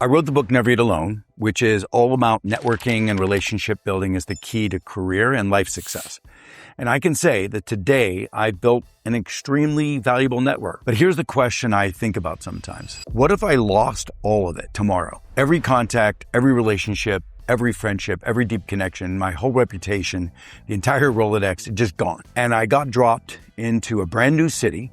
I wrote the book Never Eat Alone, which is all about networking and relationship building as the key to career and life success. And I can say that today I've built an extremely valuable network. But here's the question I think about sometimes. What if I lost all of it tomorrow? Every contact, every relationship, every friendship, every deep connection, my whole reputation, the entire Rolodex, just gone. And I got dropped into a brand new city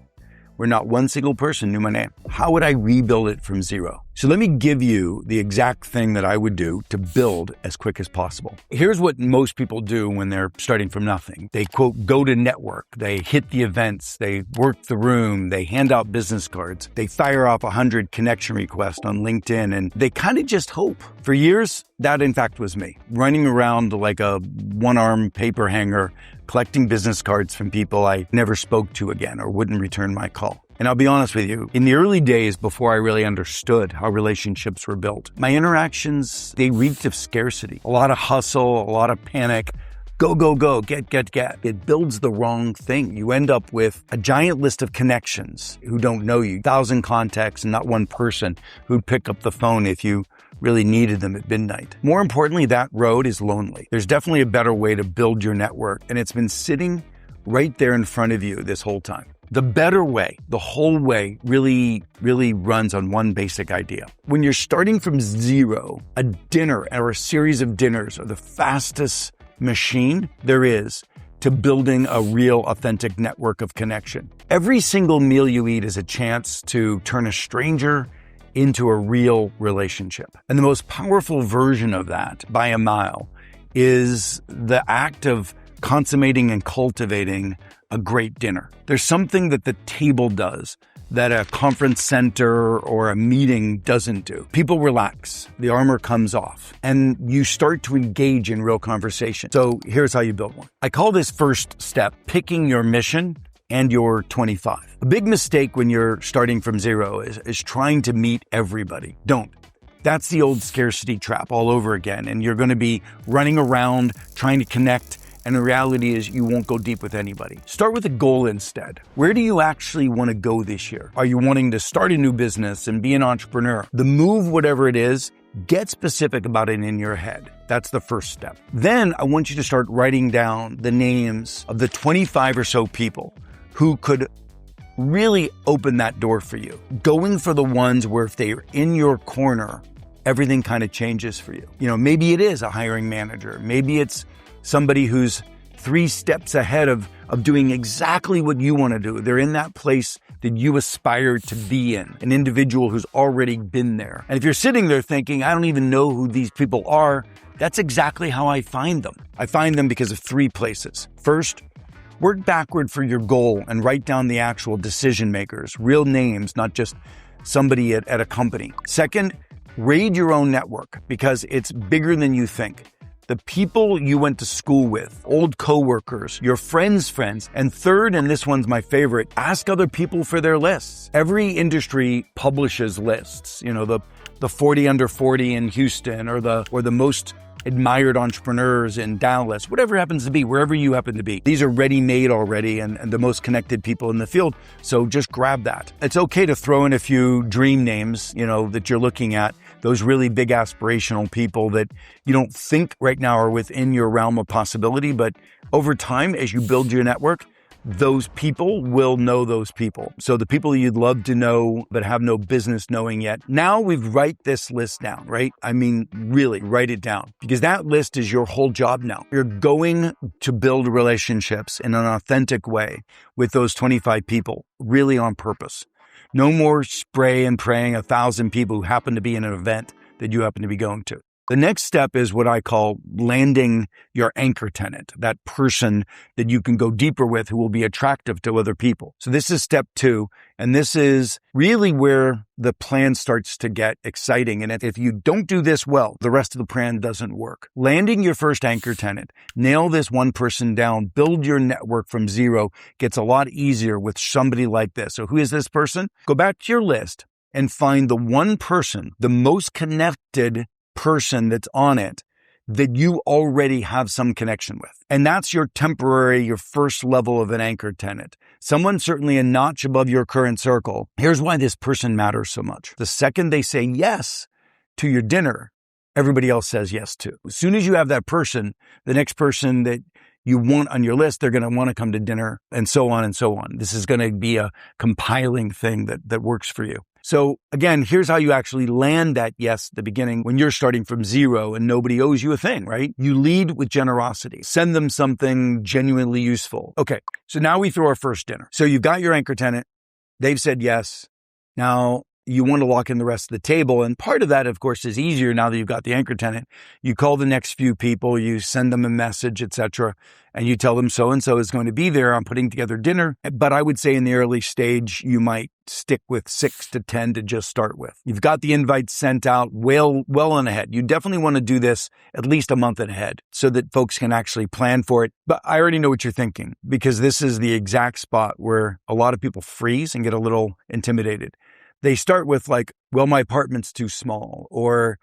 where not one single person knew my name. How would I rebuild it from zero? So let me give you the exact thing that I would do to build as quick as possible. Here's what most people do when they're starting from nothing. They, quote, go to network. They hit the events. They work the room. They hand out business cards. They fire off 100 connection requests on LinkedIn, and they kind of just hope. For years, that in fact was me, running around like a one-arm paper hanger, collecting business cards from people I never spoke to again or wouldn't return my call. And I'll be honest with you, in the early days before I really understood how relationships were built, my interactions, they reeked of scarcity. A lot of hustle, a lot of panic. Go, go, go, get. It builds the wrong thing. You end up with a giant list of connections who don't know you, 1,000 contacts and not one person who'd pick up the phone if you really needed them at midnight. More importantly, that road is lonely. There's definitely a better way to build your network, and it's been sitting right there in front of you this whole time. The better way, the whole way, really runs on one basic idea. When you're starting from zero, a dinner or a series of dinners are the fastest machine there is to building a real authentic network of connection. Every single meal you eat is a chance to turn a stranger into a real relationship. And the most powerful version of that, by a mile, is the act of consummating and cultivating a great dinner. There's something that the table does that a conference center or a meeting doesn't do. People relax, the armor comes off, and you start to engage in real conversation. So here's how you build one. I call this first step picking your mission and your 25. A big mistake when you're starting from zero is trying to meet everybody. Don't. That's the old scarcity trap all over again, and you're going to be running around trying to connect. And the reality is you won't go deep with anybody. Start with a goal instead. Where do you actually want to go this year? Are you wanting to start a new business and be an entrepreneur? The move, whatever it is, get specific about it in your head. That's the first step. Then I want you to start writing down the names of the 25 or so people who could really open that door for you. Going for the ones where if they're in your corner, everything kind of changes for you. You know, maybe it is a hiring manager. Maybe it's somebody who's 3 steps ahead of doing exactly what you want to do. They're in that place that you aspire to be in, an individual who's already been there. And if you're sitting there thinking, I don't even know who these people are, that's exactly how I find them. I find them because of 3 places. First, work backward for your goal and write down the actual decision makers, real names, not just somebody at a company. Second, raid your own network because it's bigger than you think. The people you went to school with, old coworkers, your friends' friends. And third, and this one's my favorite, ask other people for their lists. Every industry publishes lists, you know, the 40 under 40 in Houston or the most admired entrepreneurs in Dallas, whatever happens to be, wherever you happen to be. These are ready-made already and the most connected people in the field. So just grab that. It's okay to throw in a few dream names, you know, that you're looking at, those really big aspirational people that you don't think right now are within your realm of possibility. But over time, as you build your network, those people will know those people. So the people you'd love to know but have no business knowing yet. Now we've write this list down, right? I mean, really write it down because that list is your whole job now. You're going to build relationships in an authentic way with those 25 people, really on purpose. No more spray and praying 1,000 people who happen to be in an event that you happen to be going to. The next step is what I call landing your anchor tenant, that person that you can go deeper with who will be attractive to other people. So this is step 2, and this is really where the plan starts to get exciting. And if you don't do this well, the rest of the plan doesn't work. Landing your first anchor tenant, nail this one person down, build your network from zero gets a lot easier with somebody like this. So who is this person? Go back to your list and find the one person, the most connected person that's on it that you already have some connection with. And that's your temporary, your first level of an anchor tenant. Someone certainly a notch above your current circle. Here's why this person matters so much. The second they say yes, to your dinner, everybody else says yes to. As soon as you have that person, the next person that you want on your list, they're going to want to come to dinner, and so on and so on. This is going to be a compiling thing that works for you. So again, here's how you actually land that yes at the beginning when you're starting from zero and nobody owes you a thing, right? You lead with generosity. Send them something genuinely useful. Okay, so now we throw our first dinner. So you've got your anchor tenant. They've said yes. Now you want to lock in the rest of the table. And part of that, of course, is easier now that you've got the anchor tenant. You call the next few people, you send them a message, etc., and you tell them so-and-so is going to be there. I'm putting together dinner. But I would say in the early stage, you might stick with 6 to 10 to just start with. You've got the invites sent out well on ahead. You definitely want to do this at least a month ahead so that folks can actually plan for it. But I already know what you're thinking, because this is the exact spot where a lot of people freeze and get a little intimidated. They start with like, well, my apartment's too small, or,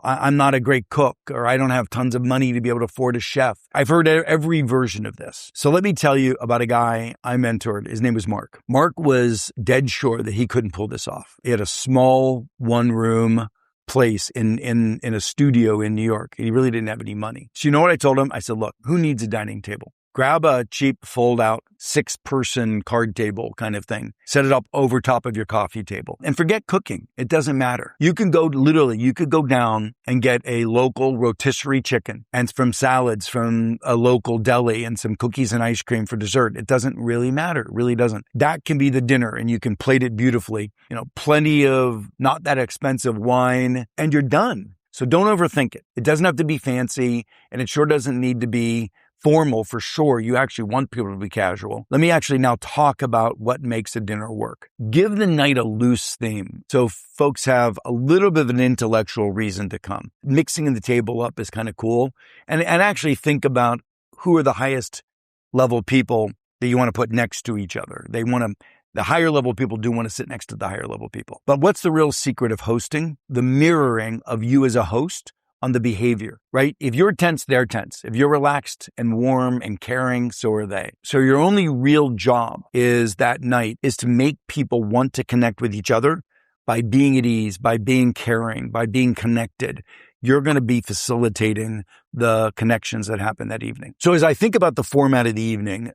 I'm not a great cook, or I don't have tons of money to be able to afford a chef. I've heard every version of this. So let me tell you about a guy I mentored. His name was Mark. Mark was dead sure that he couldn't pull this off. He had a small one-room place in a studio in New York. He really didn't have any money. So you know what I told him? I said, look, who needs a dining table? Grab a cheap fold-out 6-person card table kind of thing. Set it up over top of your coffee table. And forget cooking. It doesn't matter. You could go down and get a local rotisserie chicken and from salads from a local deli and some cookies and ice cream for dessert. It doesn't really matter. It really doesn't. That can be the dinner, and you can plate it beautifully. Plenty of not that expensive wine, and you're done. So don't overthink it. It doesn't have to be fancy, and it sure doesn't need to be formal for sure. You actually want people to be casual. Let me actually now talk about what makes a dinner work. Give the night a loose theme so folks have a little bit of an intellectual reason to come. Mixing the table up is kind of cool. And actually think about who are the highest level people that you want to put next to each other. The higher level people do want to sit next to the higher level people. But what's the real secret of hosting? The mirroring of you as a host on the behavior, right? If you're tense, they're tense. If you're relaxed and warm and caring, so are they. So your only real job is that night is to make people want to connect with each other by being at ease, by being caring, by being connected. You're going to be facilitating the connections that happen that evening. So as I think about the format of the evening,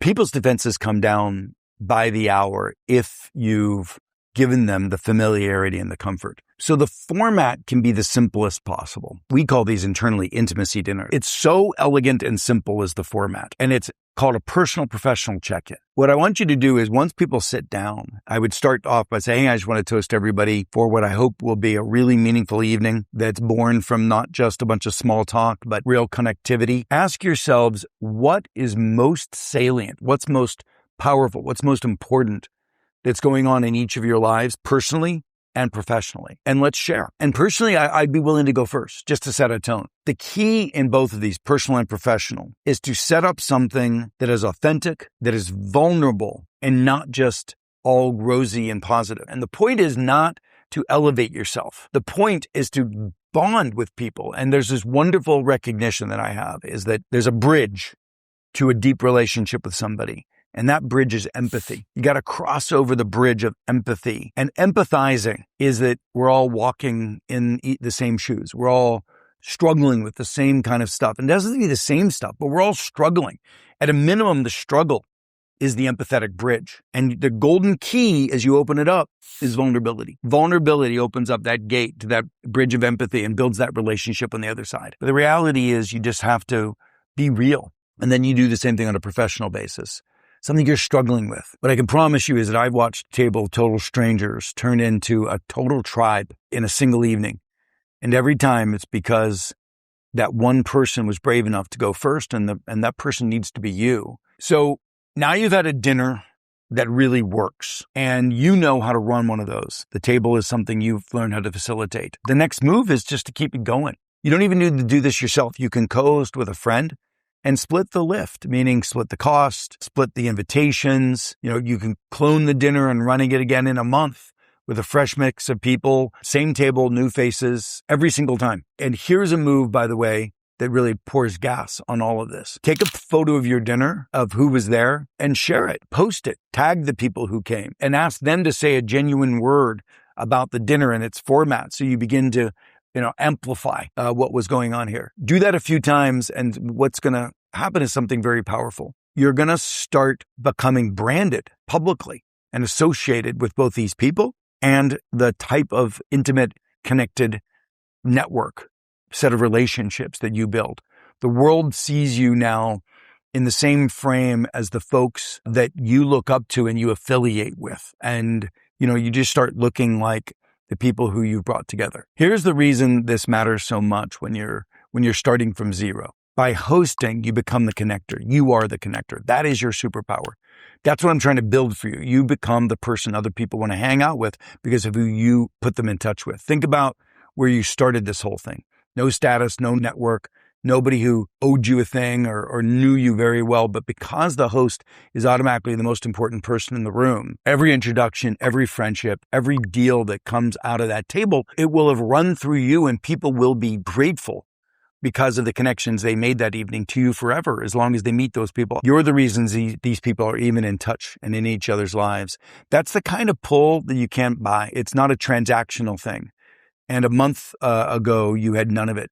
people's defenses come down by the hour if you've given them the familiarity and the comfort. So the format can be the simplest possible. We call these internally intimacy dinner. It's so elegant and simple as the format, and it's called a personal professional check-in. What I want you to do is once people sit down, I would start off by saying, hey, I just want to toast everybody for what I hope will be a really meaningful evening that's born from not just a bunch of small talk, but real connectivity. Ask yourselves, what is most salient? What's most powerful? What's most important that's going on in each of your lives personally and professionally? And let's share. And personally, I'd be willing to go first just to set a tone. The key in both of these, personal and professional, is to set up something that is authentic, that is vulnerable, and not just all rosy and positive. And the point is not to elevate yourself. The point is to bond with people. And there's this wonderful recognition that I have is that there's a bridge to a deep relationship with somebody. And that bridge is empathy. You got to cross over the bridge of empathy. And empathizing is that we're all walking in the same shoes. We're all struggling with the same kind of stuff. And it doesn't be the same stuff, but we're all struggling. At a minimum, the struggle is the empathetic bridge. And the golden key as you open it up is vulnerability. Vulnerability opens up that gate to that bridge of empathy and builds that relationship on the other side. But the reality is you just have to be real. And then you do the same thing on a professional basis. Something you're struggling with. What I can promise you is that I've watched a table of total strangers turn into a total tribe in a single evening. And every time it's because that one person was brave enough to go first, and that person needs to be you. So now you've had a dinner that really works, and you know how to run one of those. The table is something you've learned how to facilitate. The next move is just to keep it going. You don't even need to do this yourself. You can co-host with a friend and split the lift, meaning split the cost, split the invitations. You can clone the dinner and running it again in a month with a fresh mix of people, same table, new faces, every single time. And here's a move, by the way, that really pours gas on all of this. Take a photo of your dinner, of who was there, and share it. Post it. Tag the people who came and ask them to say a genuine word about the dinner and its format. So you begin to, amplify what was going on here. Do that a few times, and what's going to happen is something very powerful. You're going to start becoming branded publicly and associated with both these people and the type of intimate, connected network set of relationships that you build. The world sees you now in the same frame as the folks that you look up to and you affiliate with. And, you just start looking like the people who you've brought together. Here's the reason this matters so much when you're starting from zero. By hosting, you become the connector. You are the connector. That is your superpower. That's what I'm trying to build for you. You become the person other people want to hang out with because of who you put them in touch with. Think about where you started this whole thing. No status, no network, nobody who owed you a thing or knew you very well. But because the host is automatically the most important person in the room, every introduction, every friendship, every deal that comes out of that table, it will have run through you, and people will be grateful because of the connections they made that evening to you forever. As long as they meet those people, you're the reasons these people are even in touch and in each other's lives. That's the kind of pull that you can't buy. It's not a transactional thing. And a month ago, you had none of it.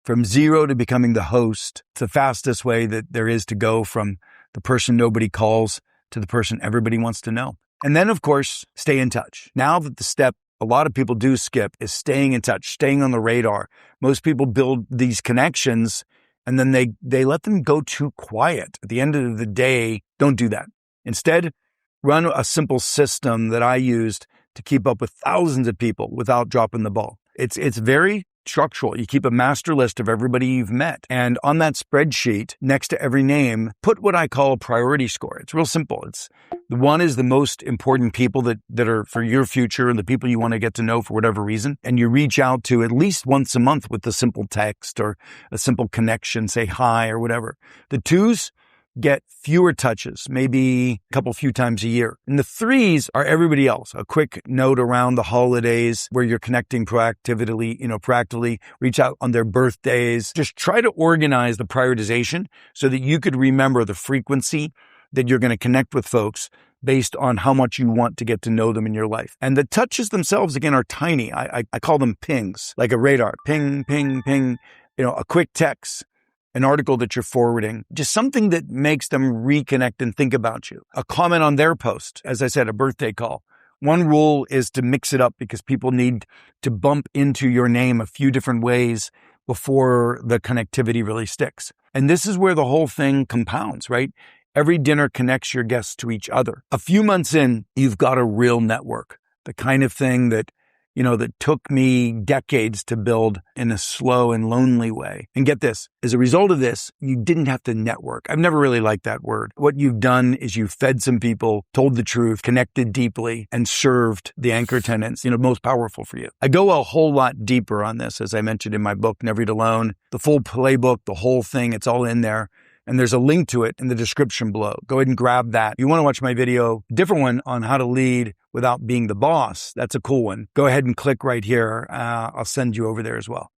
From zero to becoming the host, it's the fastest way that there is to go from the person nobody calls to the person everybody wants to know. And then, of course, stay in touch. Now that the step a lot of people do skip is staying in touch, staying on the radar. Most people build these connections and then they let them go too quiet. At the end of the day, don't do that. Instead, run a simple system that I used to keep up with thousands of people without dropping the ball. It's very structural. You keep a master list of everybody you've met. And on that spreadsheet, next to every name, put what I call a priority score. It's real simple. It's the one is the most important people that are for your future and the people you want to get to know for whatever reason. And you reach out to at least once a month with a simple text or a simple connection, say hi or whatever. The twos get fewer touches, maybe a few times a year. And the threes are everybody else. A quick note around the holidays where you're connecting proactively, reach out on their birthdays. Just try to organize the prioritization so that you could remember the frequency that you're going to connect with folks based on how much you want to get to know them in your life. And the touches themselves, again, are tiny. I call them pings, like a radar. Ping, ping, ping, a quick text, an article that you're forwarding, just something that makes them reconnect and think about you. A comment on their post, as I said, a birthday call. One rule is to mix it up because people need to bump into your name a few different ways before the connectivity really sticks. And this is where the whole thing compounds, right? Every dinner connects your guests to each other. A few months in, you've got a real network, the kind of thing that took me decades to build in a slow and lonely way. And get this, as a result of this, you didn't have to network. I've never really liked that word. What you've done is you've fed some people, told the truth, connected deeply, and served the anchor tenants, most powerful for you. I go a whole lot deeper on this, as I mentioned in my book, Never Eat Alone. The full playbook, the whole thing, it's all in there. And there's a link to it in the description below. Go ahead and grab that. If you want to watch my video, different one on how to lead without being the boss, that's a cool one. Go ahead and click right here. I'll send you over there as well.